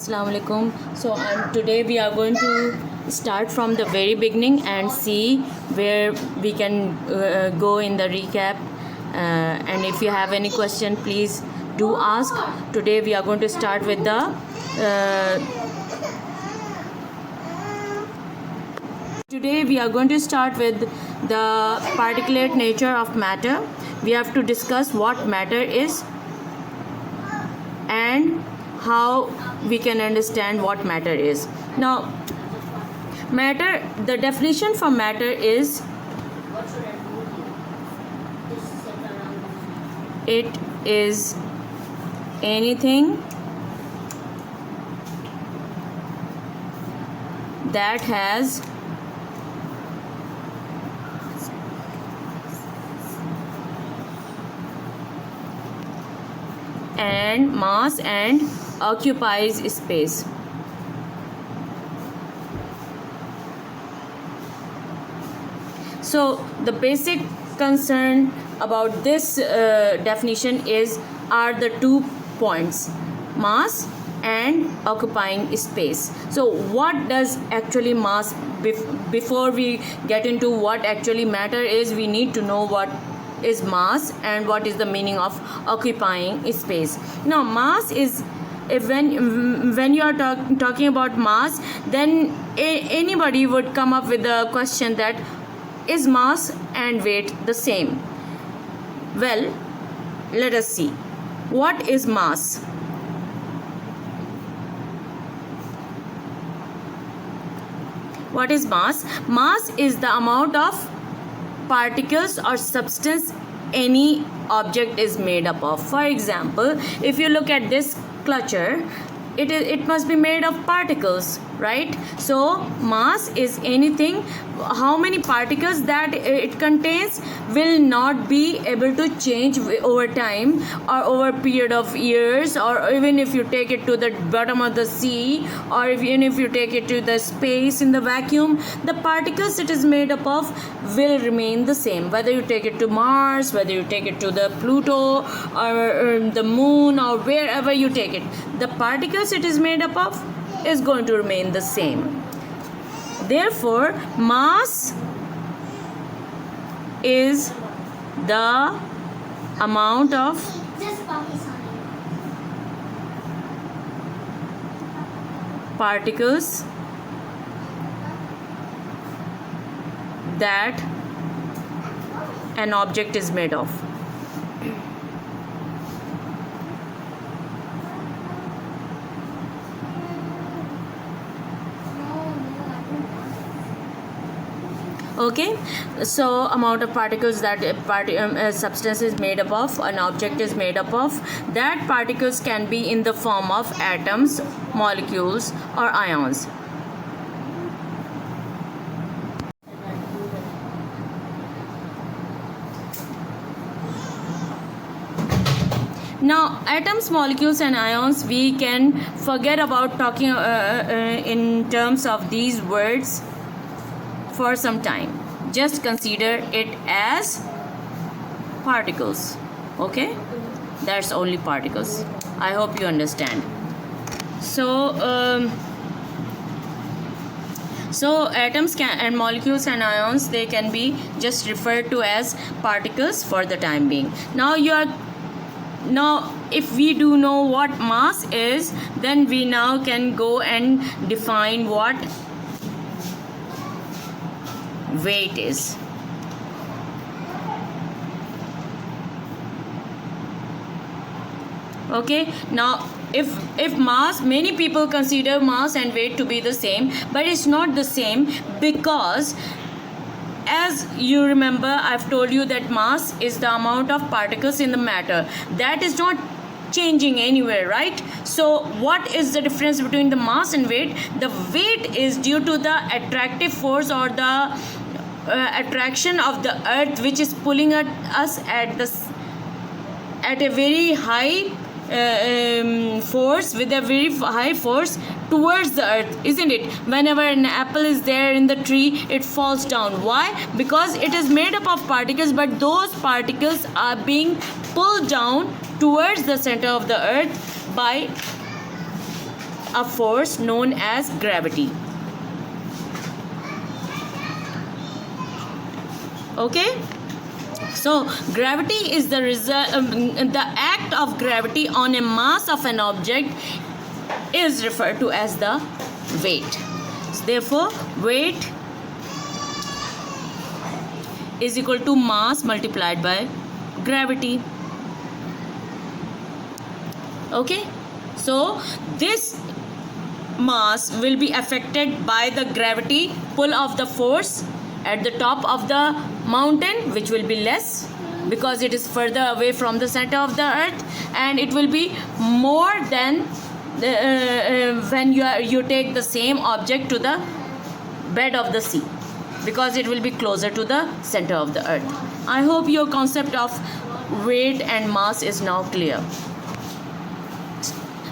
Assalamu alaikum. So today we are going to start from the very beginning and see where we can go in the recap. And if you have any question, please do ask. Today we are going to start with the particulate nature of matter. We have to discuss what matter is and how we can understand what matter is. Now, matter, the definition for matter is it is anything that has and mass and occupies space. So the basic concern about this definition are the 2 points, mass and occupying space. So what does actually mass, before we get into what actually matter is, we need to know what is mass and what is the meaning of occupying space. Now mass is, when you are talking about mass, then anybody would come up with the question that is mass and weight the same? Well, let us see. What is mass? What is mass? Mass is the amount of particles or substance any object is made up of. For example, if you look at this clutcher, it must be made of particles, right? So mass is anything, how many particles that it contains will not be able to change over time or over a period of years, or even if you take it to the bottom of the sea, or even if you take it to the space in the vacuum, the particles it is made up of will remain the same. Whether you take it to Mars, whether you take it to the Pluto or the moon, or wherever you take it, the particles it is made up of is going to remain the same. Therefore, mass is the amount of particles that an object is made of. Okay, so amount of particles that a substance is made up of, an object is made up of, that particles can be in the form of atoms, molecules or ions. Now, atoms, molecules and ions, we can forget about talking in terms of these words for some time. Just consider it as particles. Okay, that's only particles. I hope you understand. So atoms and molecules and ions, they can be just referred to as particles for the time being. Now if we do know what mass is, then we now can go and define what weight is. Okay, now if mass, many people consider mass and weight to be the same, but it's not the same, because as you remember, I've told you that mass is the amount of particles in the matter. That is not changing anywhere, right? So what is the difference between the mass and weight? The weight is due to the attractive force or the attraction of the earth, which is pulling us at a very high force, with a very high force towards the earth, isn't it? Whenever an apple is there in the tree, it falls down. Why? Because it is made up of particles, but those particles are being pulled down towards the center of the earth by a force known as gravity. Okay, so gravity is the the act of gravity on a mass of an object is referred to as the weight. So therefore weight is equal to mass multiplied by gravity. Okay, so this mass will be affected by the gravity pull of the force at the top of the mountain, which will be less because it is further away from the center of the earth, and it will be more than when you take the same object to the bed of the sea, because it will be closer to the center of the earth. I hope your concept of weight and mass is now clear.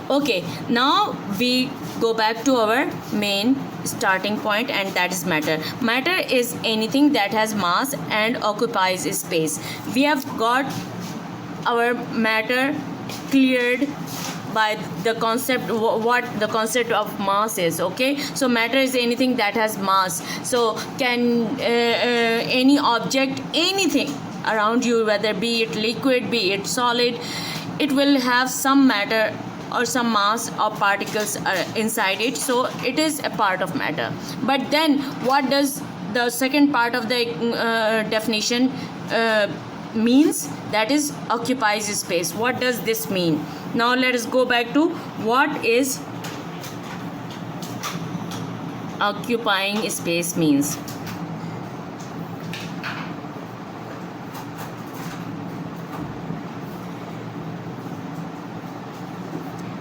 Okay, now we go back to our main starting point, and that is matter. Matter is anything that has mass and occupies space. We have got our matter cleared by the concept, what the concept of mass is. Okay, so matter is anything that has mass. So can any object, anything around you, whether be it liquid, be it solid, it will have some matter or some mass or particles inside it, so it is a part of matter. But then what does the second part of the definition means? That is occupies space. What does this mean? Now let us go back to what is occupying space means.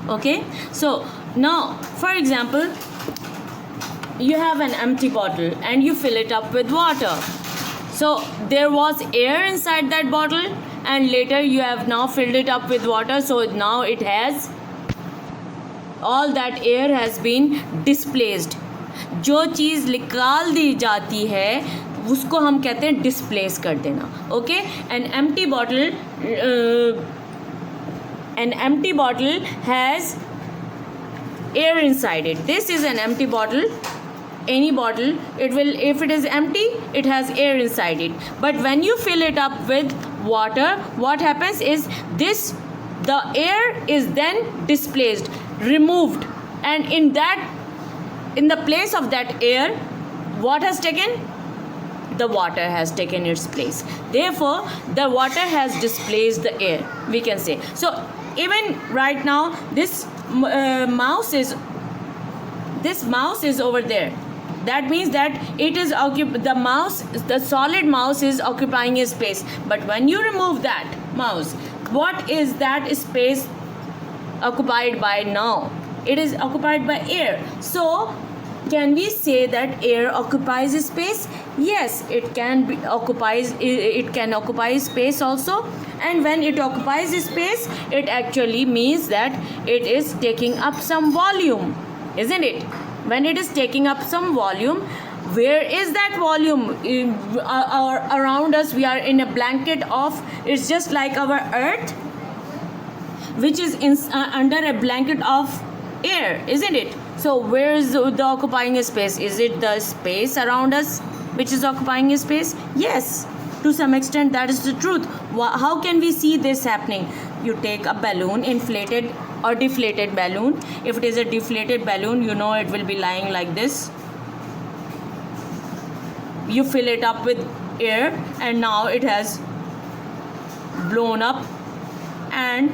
Okay, so now for example, you have an empty bottle and you fill it up with water. So there was air inside that bottle, and later you have now filled it up with water, so now it has, all that air has been displaced. जो चीज़ निकाल दी जाती है उसको हम कहते हैं displace कर देना. Okay, an empty bottle has air inside it. This is an empty bottle. Any bottle, it will, if it is empty, it has air inside it. But when you fill it up with water, what happens is the air is then displaced, removed, and in the place of that air, what has taken? The water has taken its place. Therefore the water has displaced the air, we can say. So even right now this mouse is over there. That means that it is the solid mouse is occupying a space. But when you remove that mouse, what is that space occupied by now? It is occupied by air. So can we say that air occupies space? Yes, it can occupy space also. And when it occupies space, it actually means that it is taking up some volume, isn't it? When it is taking up some volume, where is that volume? Around us, we are in a blanket of, it's just like our earth, which is under a blanket of air, isn't it? So where is the occupying space? Is it the space around us which is occupying space? Yes, to some extent that is the truth. How can we see this happening? You take a balloon, inflated or deflated balloon. If it is a deflated balloon, you know it will be lying like this. You fill it up with air and now it has blown up, and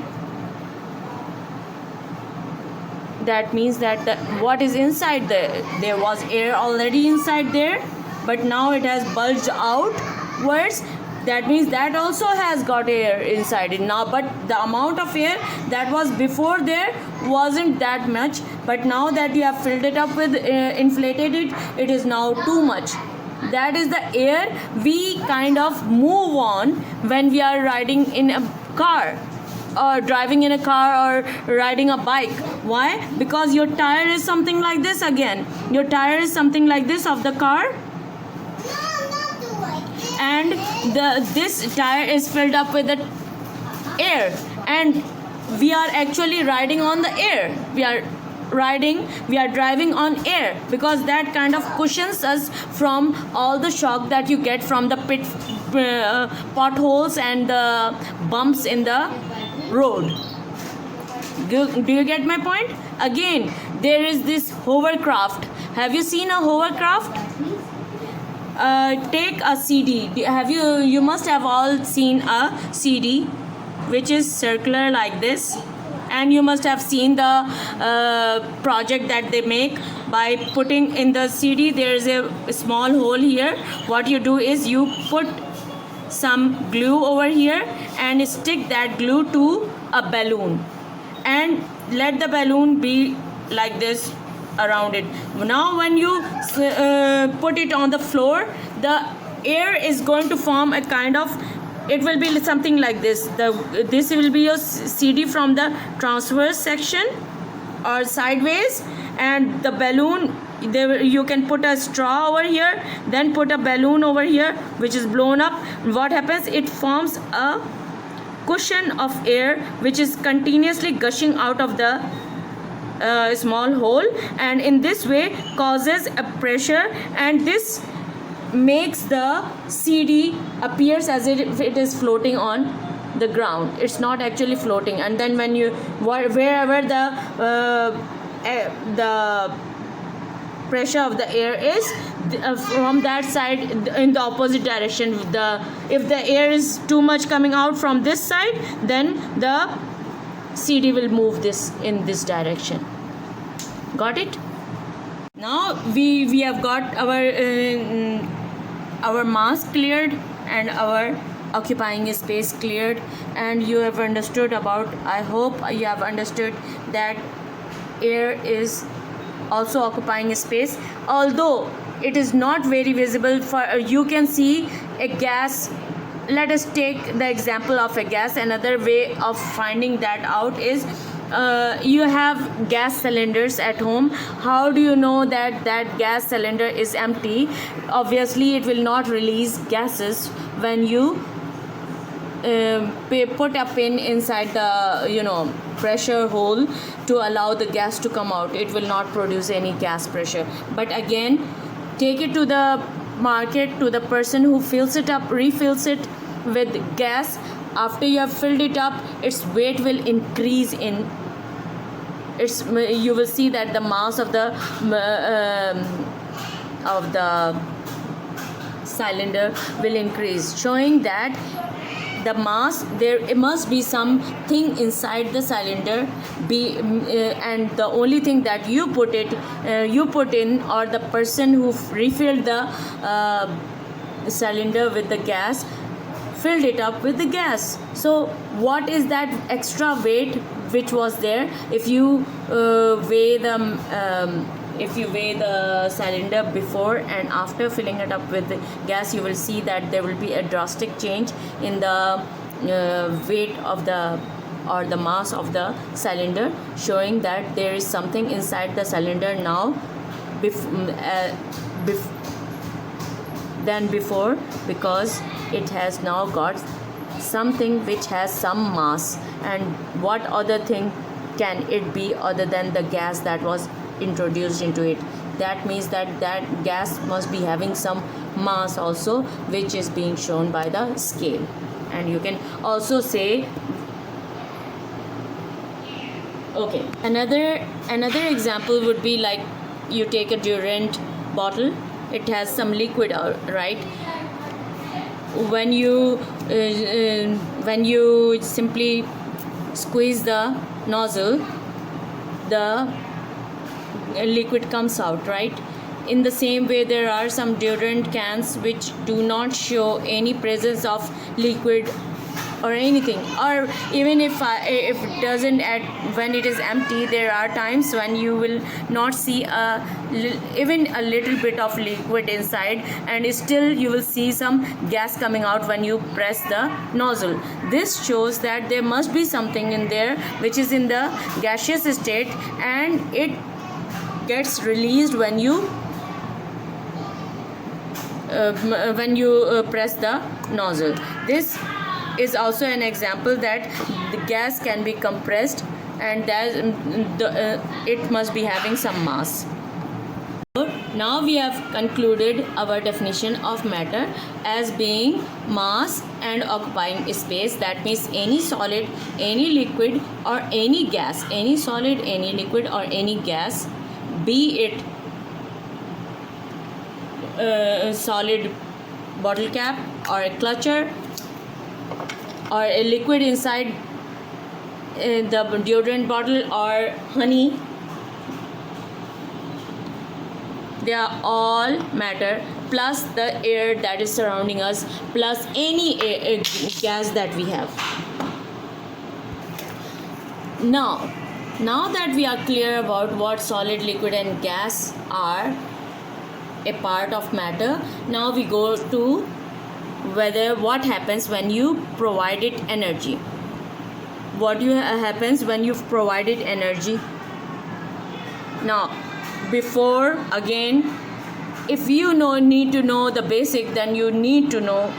that means that what is inside there was air already inside there, but now it has bulged outwards. That means that also has got air inside it now, but the amount of air that was before there wasn't that much, but now that you have filled it up with inflated it is now too much. That is the air we kind of move on when we are riding in a car, or driving in a car, or riding a bike. Why? Because your tire is something like this. Again, your tire is something like this of the car, and this tire is filled up with the air, and we are actually riding on the air. We are we are driving on air, because that kind of cushions us from all the shock that you get from the potholes and the bumps in the road. Do you get my point? Again, there is this hovercraft. Have you seen a hovercraft? Take a CD. You must have all seen a CD which is circular like this, and you must have seen the project that they make by putting in the CD. There is a small hole here. What you do is you put some glue over here and stick that glue to a balloon and let the balloon be like this around it. Now when you put it on the floor, the air is going to form a kind of, it will be something like this. This will be your CD from the transverse section or sideways, and the balloon, you can put a straw over here, then put a balloon over here which is blown up. What happens? It forms a cushion of air which is continuously gushing out of the small hole, and in this way causes a pressure, and this makes the CD appears as if it is floating on the ground. It's not actually floating. And then when you wherever the pressure of the air is, from that side in the opposite direction, if the air is too much coming out from this side, then the CD will move this in this direction. Got it? Now we have got our mass cleared and our occupying space cleared, and you have understood about, I hope you have understood that air is also occupying space, although it is not very visible. You can see a gas. Let us take the example of a gas. Another way of finding that out is, you have gas cylinders at home. How do you know that gas cylinder is empty? Obviously it will not release gases when you put a pin inside the pressure hole to allow the gas to come out. It will not produce any gas pressure. But again, take it to the market, to the person who fills it up, refills it with gas. After you have filled it up, its weight will increase you will see that the mass of the cylinder will increase, showing that the mass, it must be something inside the cylinder, and the only thing that you put in, or the person who refilled the cylinder with the gas filled it up with the gas. So what is that extra weight which was there? If you weigh the cylinder before and after filling it up with the gas, you will see that there will be a drastic change in the weight of the mass of the cylinder, showing that there is something inside the cylinder now than before, because it has now got something which has some mass. And what other thing can it be other than the gas that was introduced into it? That means that gas must be having some mass also, which is being shown by the scale. And you can also say, okay, another example would be like, you take a Durant bottle, it has some liquid out, right? When you simply squeeze the nozzle, the liquid comes out, right? In the same way, there are some deodorant cans which do not show any presence of liquid or anything, or even if it doesn't, when it is empty, there are times when you will not see even a little bit of liquid inside, and still you will see some gas coming out when you press the nozzle. This shows that there must be something in there which is in the gaseous state, and it gets released when you press the nozzle. This is also an example that the gas can be compressed and it must be having some mass. Now we have concluded our definition of matter as being mass and occupying space. That means any solid, any liquid, or any gas, any solid, any liquid, or any gas, be it solid bottle cap or a clutcher or a liquid inside the deodorant bottle or honey, they are all matter, plus the air that is surrounding us, plus any gas that we have. Now that we are clear about what solid, liquid, and gas are a part of matter, now we go to what happens when you provided energy. What happens when you've provided energy? Now, before, again, if you need to know the basic, then you need to know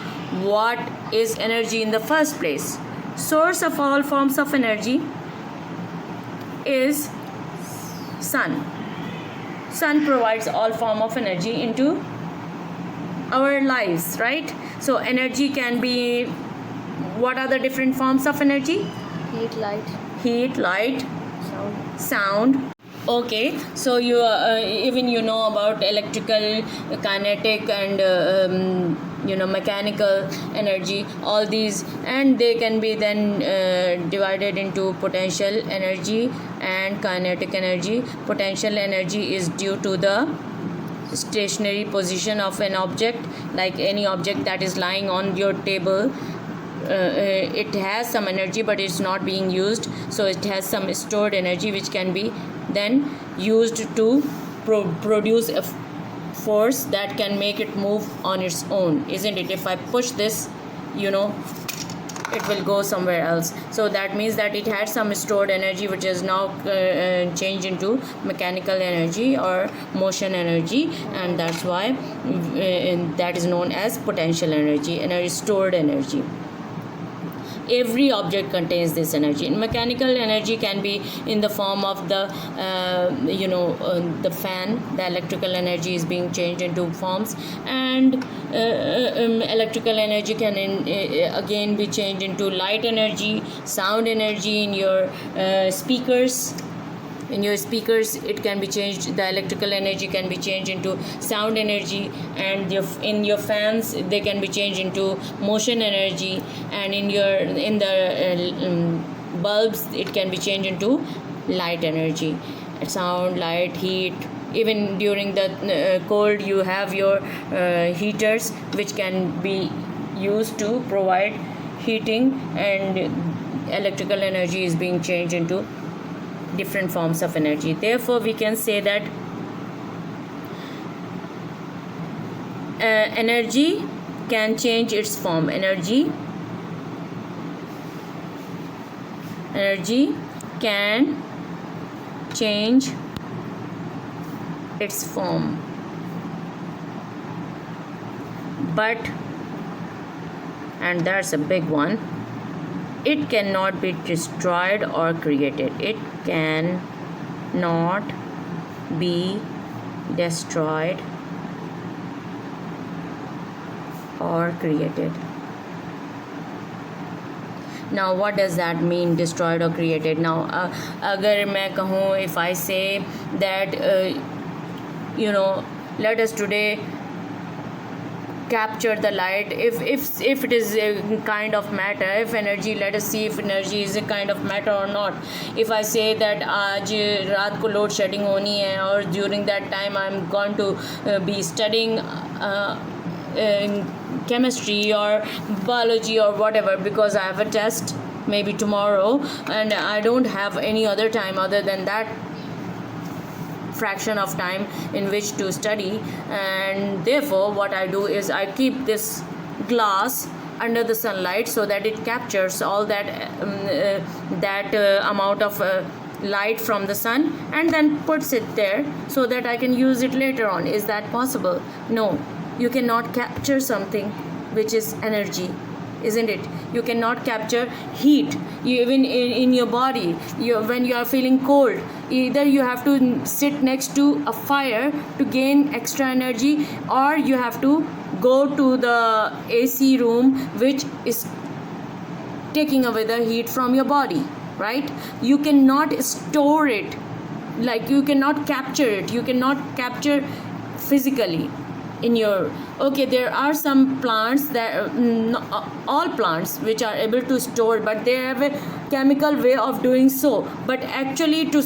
what is energy in the first place. Source of all forms of energy is sun. Sun provides all form of energy into our lives, right? So energy can be, what are the different forms of energy? Heat, light, sound. Okay, so you even you know about electrical, kinetic, and mechanical energy, all these, and they can be then divided into potential energy and kinetic energy. Potential energy is due to the stationary position of an object, like any object that is lying on your table. It has some energy, but it's not being used, so it has some stored energy which can be then used to produce a force that can make it move on its own, isn't it? If I push this, it will go somewhere else. So that means that it had some stored energy which is now changed into mechanical energy or motion energy, and that's why that is known as potential energy, stored energy. Every object contains this energy. Mechanical energy can be in the form of the the fan. The electrical energy is being changed into forms, and electrical energy can again be changed into light energy, sound energy in your speakers. In your speakers, it can be changed. The electrical energy can be changed into sound energy, and in your fans, they can be changed into motion energy, and in the bulbs, it can be changed into light energy. Sound, light, heat. Even during the cold, you have your heaters, which can be used to provide heating, and electrical energy is being changed into different forms of energy. Therefore, we can say that energy can change its form. Energy can change its form, but, and that's a big one, it cannot be destroyed or created. It cannot be destroyed or created. Now, what does that mean, destroyed or created? Now, agar main kahun, if I say that let us today capture the light, if it is a kind of matter, if energy, let us see if energy is a kind of matter or not. If I say that aaj raat ko load shedding honi hai, or during that time I'm going to be studying chemistry or biology or whatever, because I have a test maybe tomorrow and I don't have any other time other than that fraction of time in which to study, and therefore what I do is I keep this glass under the sunlight so that it captures all that amount of light from the sun, and then puts it there so that I can use it later on. Is that possible? No, you cannot capture something which is energy. isn't it? You cannot capture heat. Even in your body, when you are feeling cold, either you have to sit next to a fire to gain extra energy, or you have to go to the AC room, which is taking away the heat from your body, right? You cannot store it, like you cannot capture it, you cannot capture physically in your. Okay, there are some plants that all plants which are able to store, but they have a chemical way of doing so. But actually, to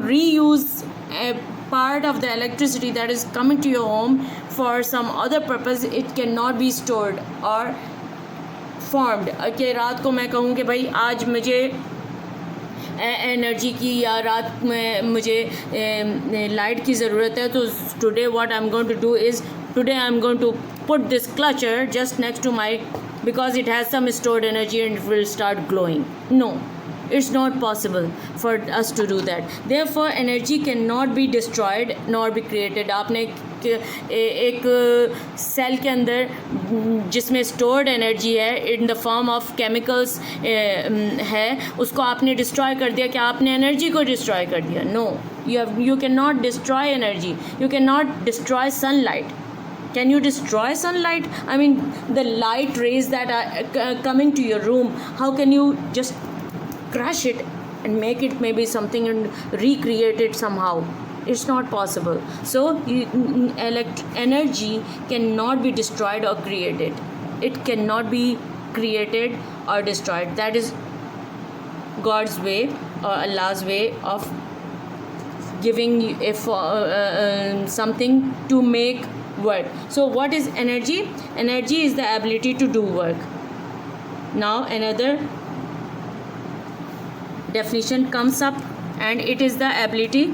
reuse a part of the electricity that is coming to your home for some other purpose, it cannot be stored or formed. Okay, रात को मैं कहूँ कि भाई आज मुझे energy की, या रात में मुझे लाइट की ज़रूरत है, तो today what I am going to do is, today I am going to put this clutcher just next to my, because it has some stored energy and it will start glowing. No, it's not possible for us to do that. Therefore energy cannot be destroyed nor be created. आपने एक cell के अंदर जिसमें stored energy है in the form of chemicals है, उसको आपने destroy कर दिया, क्या आपने एनर्जी को डिस्ट्रॉय कर दिया? No, you cannot destroy energy. You cannot destroy sunlight. Can you destroy sunlight? I mean, the light rays that are coming to your room, how can you just crush it and make it maybe something and recreate it somehow? It's not possible. So energy cannot be destroyed or created. It cannot be created or destroyed. That is God's way or Allah's way of giving something to make work. So what is energy? Energy is the ability to do work. Now another definition comes up, and it is the ability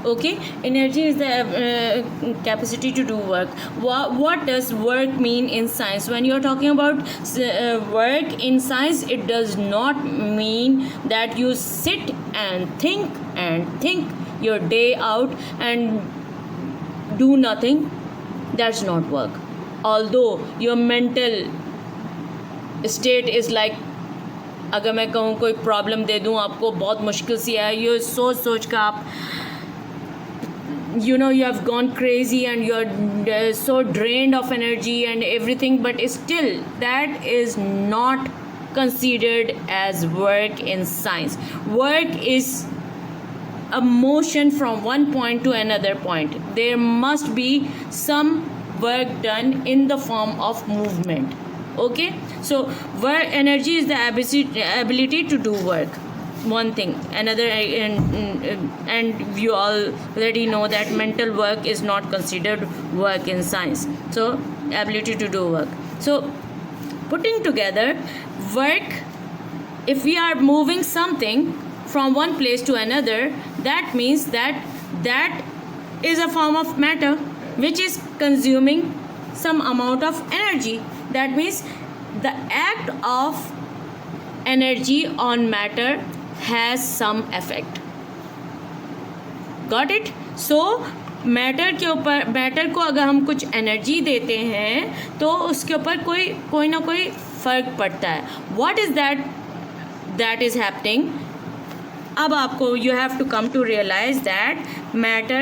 okay, energy is the capacity to do work. What does work mean in science? When you're talking about work in science, it does not mean that you sit and think your day out and do nothing. That's not work. Although your mental state is like, अगर मैं कहूँ कोई problem दे दूँ आपको बहुत मुश्किल सी है, ये सोच कर आप you have gone crazy and you're so drained of energy and everything, but still that is not considered as work in science. Work is a motion from one point to another point. There must be some work done in the form of movement. Okay, so work energy is the ability to do work. One thing, another, and you already know that mental work is not considered work in science. So ability to do work. So putting together work, if we are moving something from one place to another, that means that is a form of matter which is consuming some amount of energy. That means the act of energy on matter has some effect. Got it? So matter के ऊपर, matter को अगर हम कुछ energy देते हैं तो उसके ऊपर कोई ना कोई फ़र्क पड़ता है. What is that is happening. अब आपको you have to come to realize that matter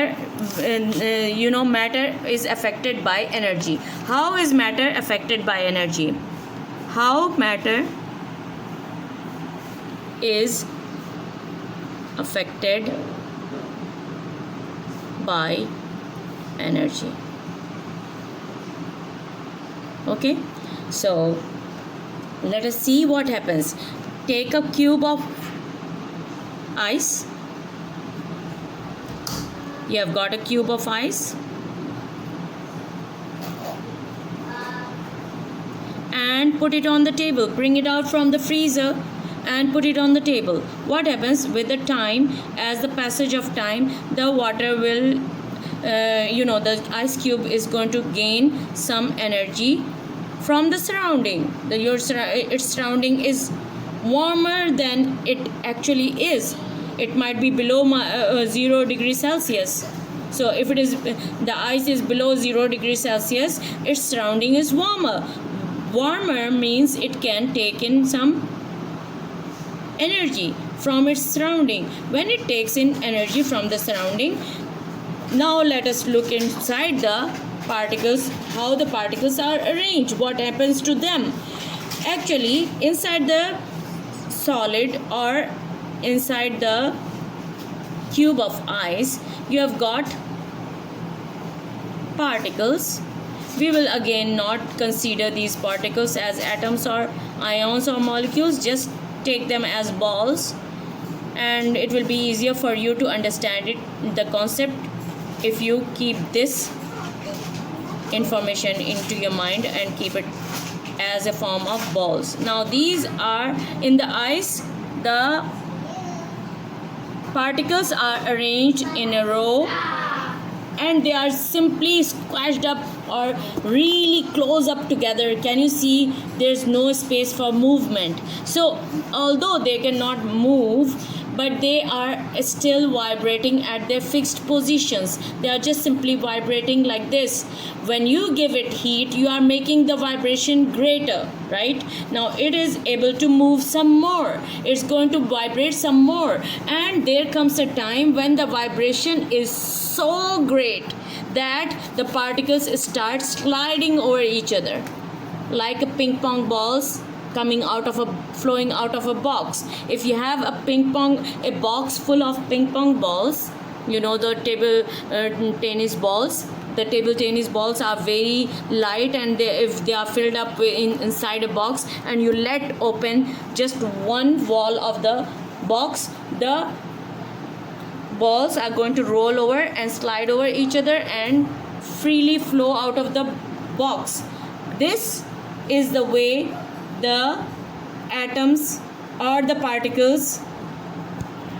matter is affected by energy. How is matter affected by energy? How matter is affected by energy. Okay, so let us see what happens. Take a cube of ice. You have got a cube of ice, and put it on the table. Bring it out from the freezer and put it on the table. What happens with the time, as the passage of time, the water will the ice cube is going to gain some energy from the surrounding. Its surrounding is warmer than it actually is. it might be below 0 degrees Celsius. So if it is, the ice is below 0 degrees Celsius, its surrounding is warmer. Warmer means it can take in some energy from its surrounding. When it takes in energy from the surrounding, now let us look inside the particles, how the particles are arranged, what happens to them. Actually, inside the solid or inside the cube of ice, you have got particles. We will again not consider these particles as atoms or ions or molecules, just take them as balls, and it will be easier for you to understand it, the concept, if you keep this information into your mind and keep it as a form of balls. Now these are in the ice, the particles are arranged in a row and they are simply squashed up or really close up together. Can you see there's no space for movement? So although they cannot move, but they are still vibrating at their fixed positions. They are just simply vibrating like this. When you give it heat, you are making the vibration greater, right? Now it is able to move some more. It's going to vibrate some more. And there comes a time when the vibration is so great that the particles start sliding over each other, like a ping pong balls flowing out of a box. If you have a box full of ping pong balls, you know, the tennis balls. The table tennis balls are very light, and if they are filled up inside a box and you let open just one wall of the box, the balls are going to roll over and slide over each other and freely flow out of the box. This is the way the atoms or the particles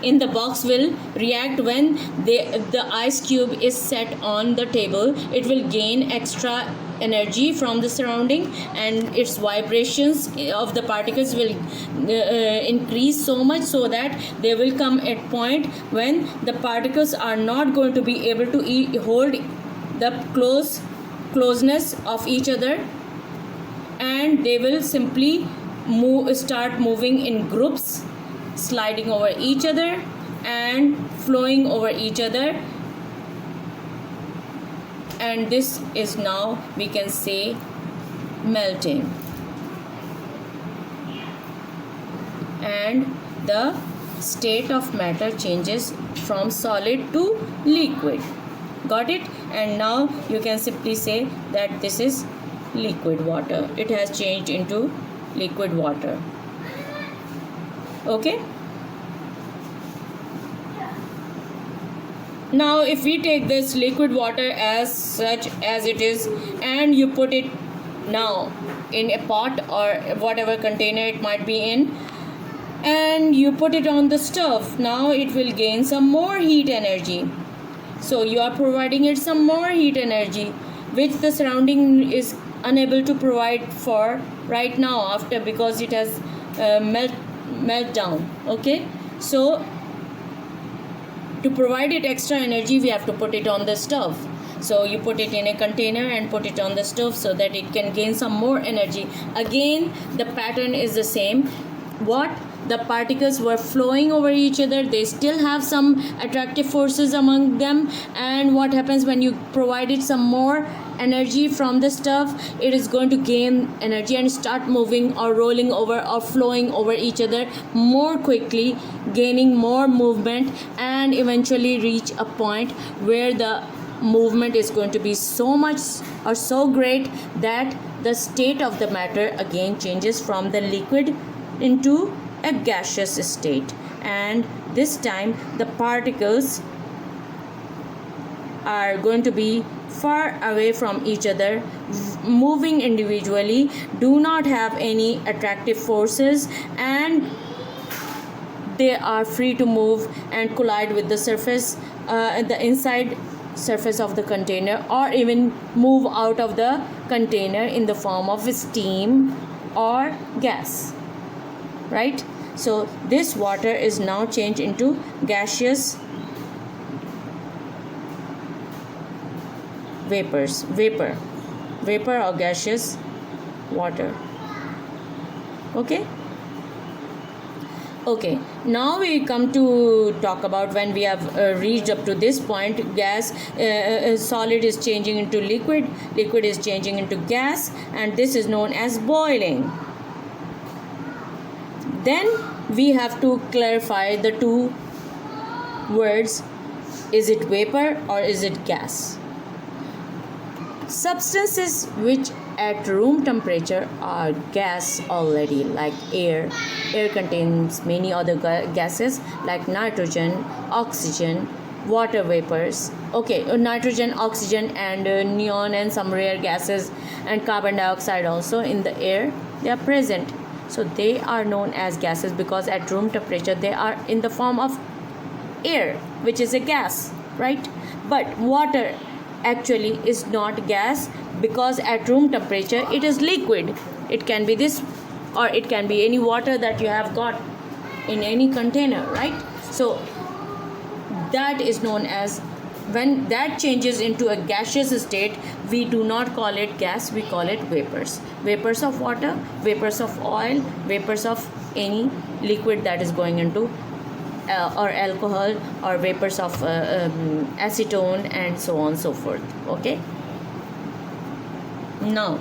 in the box will react when the ice cube is set on the table. It will gain extra energy from the surrounding, and its vibrations of the particles will increase so much so that there will come a point when the particles are not going to be able to hold the closeness of each other, and they will simply start moving in groups, sliding over each other and flowing over each other. And this is now, we can say, melting. And the state of matter changes from solid to liquid. Got it? And now you can simply say that this is liquid water. It has changed into liquid water. Okay? Now if we take this liquid water as such as it is, and you put it now in a pot or whatever container it might be in, and you put it on the stove, now it will gain some more heat energy. So you are providing it some more heat energy, which the surrounding is unable to provide for right now, after, because it has melt down. Okay, so to provide it extra energy, we have to put it on the stove. So you put it in a container and put it on the stove so that it can gain some more energy. Again, the pattern is the same. What the particles were flowing over each other, they still have some attractive forces among them, and what happens when you provide it some more energy from the stove, it is going to gain energy and start moving or rolling over or flowing over each other more quickly, gaining more movement, and eventually reach a point where the movement is going to be so much or so great that the state of the matter again changes from the liquid into a gaseous state, and this time the particles are going to be far away from each other, moving individually, do not have any attractive forces, and they are free to move and collide with the surface, the inside surface of the container, or even move out of the container in the form of steam or gas, right? So this water is now changed into gaseous vapor or gaseous water. Okay, now we come to talk about when we have reached up to this point. Solid is changing into liquid is changing into gas, and this is known as boiling. Then we have to clarify the two words: is it vapor or is it gas? Substances which at room temperature are gas already, like air. Air contains many other gases like nitrogen, oxygen, water vapors. Nitrogen, oxygen, and neon, and some rare gases, and carbon dioxide also in the air, they are present. So they are known as gases because at room temperature they are in the form of air, which is a gas, right? But water actually is not gas because at room temperature it is liquid. It can be this, or it can be any water that you have got in any container, right? So that is known as, when that changes into a gaseous state, we do not call it gas, we call it vapors. Vapors of water, vapors of oil, vapors of any liquid that is going into or alcohol, or vapors of acetone, and so on and so forth. Okay, now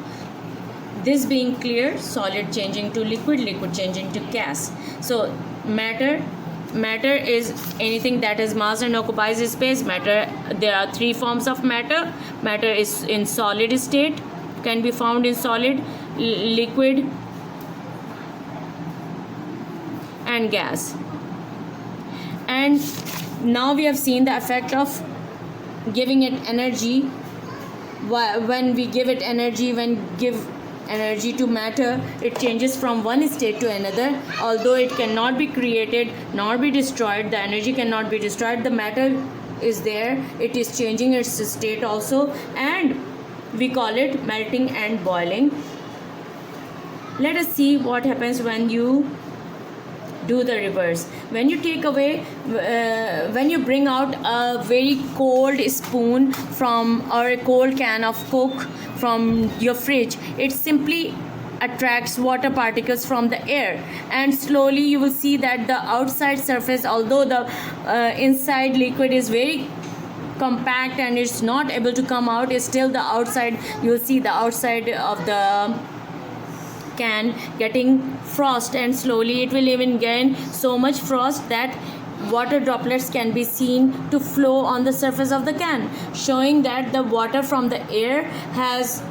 this being clear, solid changing to liquid, liquid changing to gas. So matter is anything that has mass and occupies space. Matter, there are three forms of matter. Matter is in solid state, can be found in solid, liquid, and gas. And now we have seen the effect of giving it energy. When we give it energy, give energy to matter, it changes from one state to another. Although it cannot be created nor be destroyed, the energy cannot be destroyed, the matter is there, it is changing its state also, and we call it melting and boiling. Let us see what happens when you do the reverse. When you take away, when you bring out a very cold spoon from, or a cold can of Coke from your fridge, it simply attracts water particles from the air, and slowly you will see that the outside surface, although the inside liquid is very compact and it's not able to come out, is still the outside, you will see the outside of the can getting frost, and slowly it will even gain so much frost that water droplets can be seen to flow on the surface of the can, showing that the water from the air has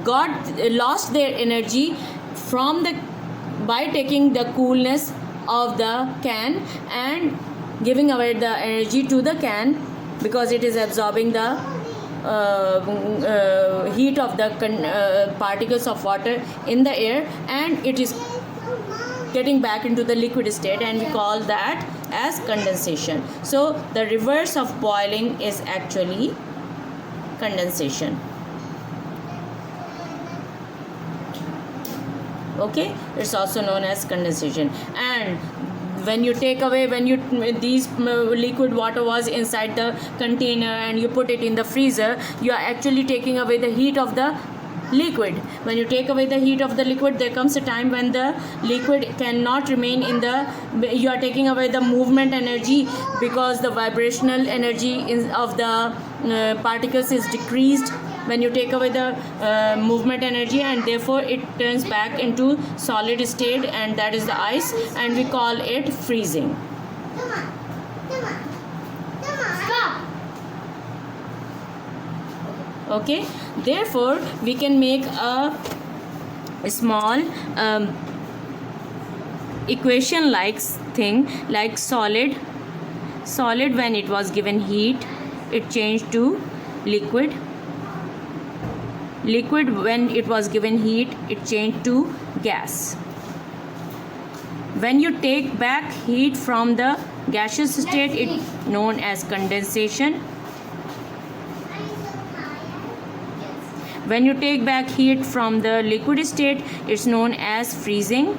lost their energy from the, by taking the coolness of the can and giving away the energy to the can, because it is absorbing the heat of the particles of water in the air, and it is getting back into the liquid state, and we call that as condensation. So the reverse of boiling is actually condensation. Okay, it's also known as condensation. And when you take away, these liquid water was inside the container and you put it in the freezer, you are actually taking away the heat of the liquid. When you take away the heat of the liquid, there comes a time when the liquid cannot remain in the, you are taking away the movement energy, because the vibrational energy of the particles is decreased when you take away the movement energy, and therefore it turns back into solid state, and that is the ice, and we call it freezing. Stop. Okay, therefore we can make a small equation like thing, like solid when it was given heat, it changed to liquid when it was given heat, it changed to gas. When you take back heat from the gaseous state, it known as condensation. When you take back heat from the liquid state, it's known as freezing.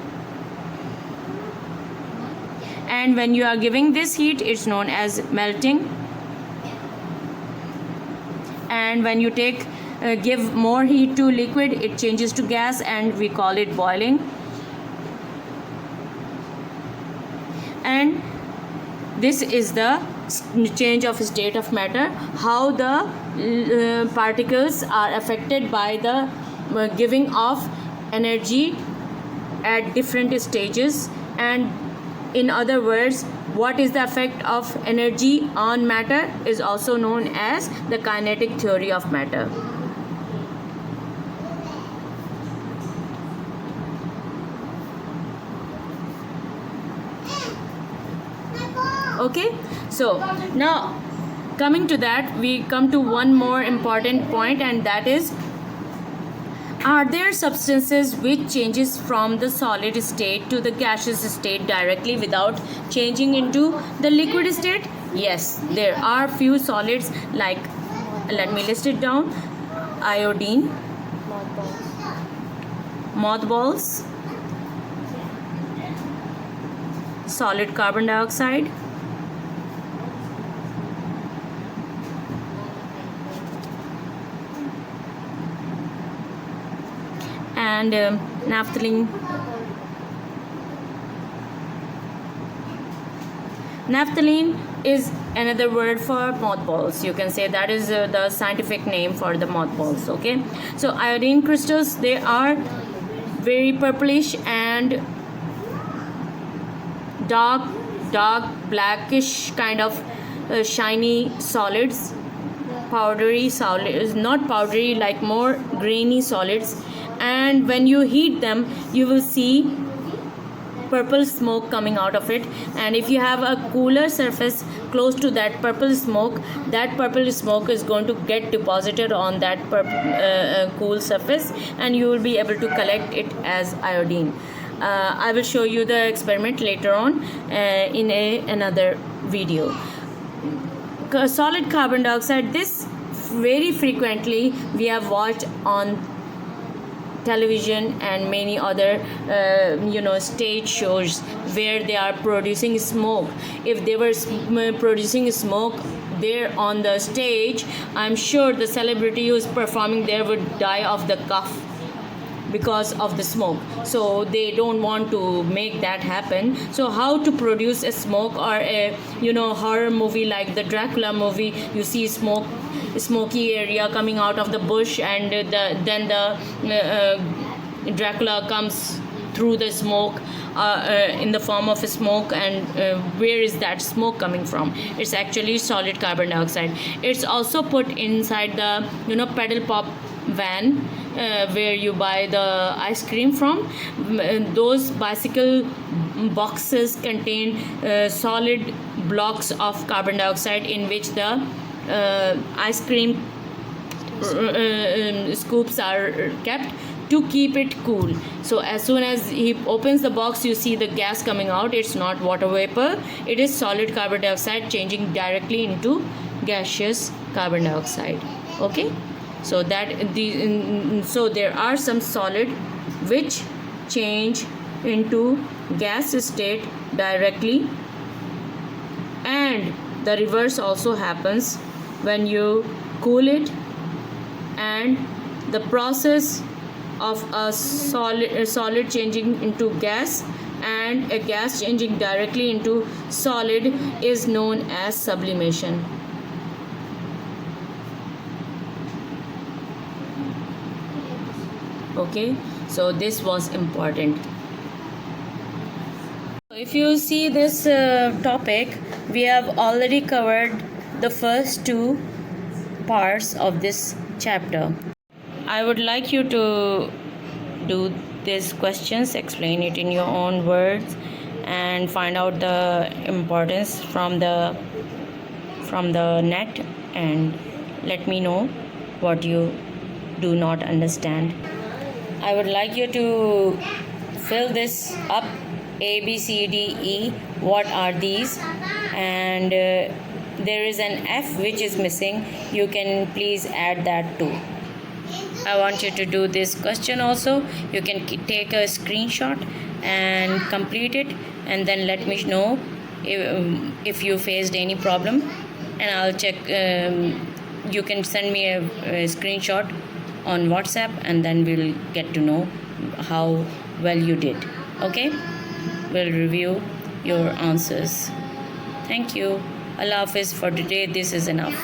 and when you are giving this heat, it's known as melting. And when you give more heat to liquid, it changes to gas, and we call it boiling. And this is the change of state of matter, how the particles are affected by the giving of energy at different stages. And in other words, what is the effect of energy on matter is also known as the kinetic theory of matter. Okay, so now coming to that, we come to one more important point, and that is, are there substances which changes from the solid state to the gaseous state directly without changing into the liquid state? Yes, there are few solids, like, let me list it down: iodine, mothballs, solid carbon dioxide, and naphthalene. Naphthalene is another word for mothballs. You can say that is the scientific name for the mothballs. Okay, so iodine crystals, they are very purplish and dark blackish kind of shiny solids, powdery solids, not powdery, like more grainy solids. And when you heat them, you will see purple smoke coming out of it. And if you have a cooler surface close to that purple smoke is going to get deposited on that cool surface, and you will be able to collect it as iodine. I will show you the experiment later on in another video. Solid carbon dioxide, this very frequently we have watched on television and many other stage shows where they are producing smoke. If they were producing smoke there on the stage, I'm sure the celebrity who is performing there would die of the cough because of the smoke. So they don't want to make that happen. So how to produce a smoke, or a horror movie like the Dracula movie, you see smoky area coming out of the bush, and then the Dracula comes through the smoke in the form of a smoke. And where is that smoke coming from? It's actually solid carbon dioxide. It's also put inside the pedal pop van where you buy the ice cream from. Those bicycle boxes contain solid blocks of carbon dioxide in which the ice cream scoops are kept to keep it cool. So as soon as he opens the box, you see the gas coming out. It's not water vapor, it is solid carbon dioxide changing directly into gaseous carbon dioxide. Okay, so so there are some solid which change into gas state directly, and the reverse also happens when you cool it. And the process of a solid changing into gas and a gas changing directly into solid is known as sublimation. Okay, so this was important. If you see this topic, we have already covered the first two parts of this chapter. I would like you to do these questions, explain it in your own words, and find out the importance from the net, and let me know what you do not understand. I would like you to fill this up: A, B, C, D, E. What are these? And there is an F which is missing. You can please add that too. I want you to do this question also. You can take a screenshot and complete it, and then let me know if you faced any problem, and I'll check. You can send me a screenshot on WhatsApp, and then we'll get to know how well you did. Okay, we'll review your answers. Thank you. Allah Hafiz. For today, this is enough.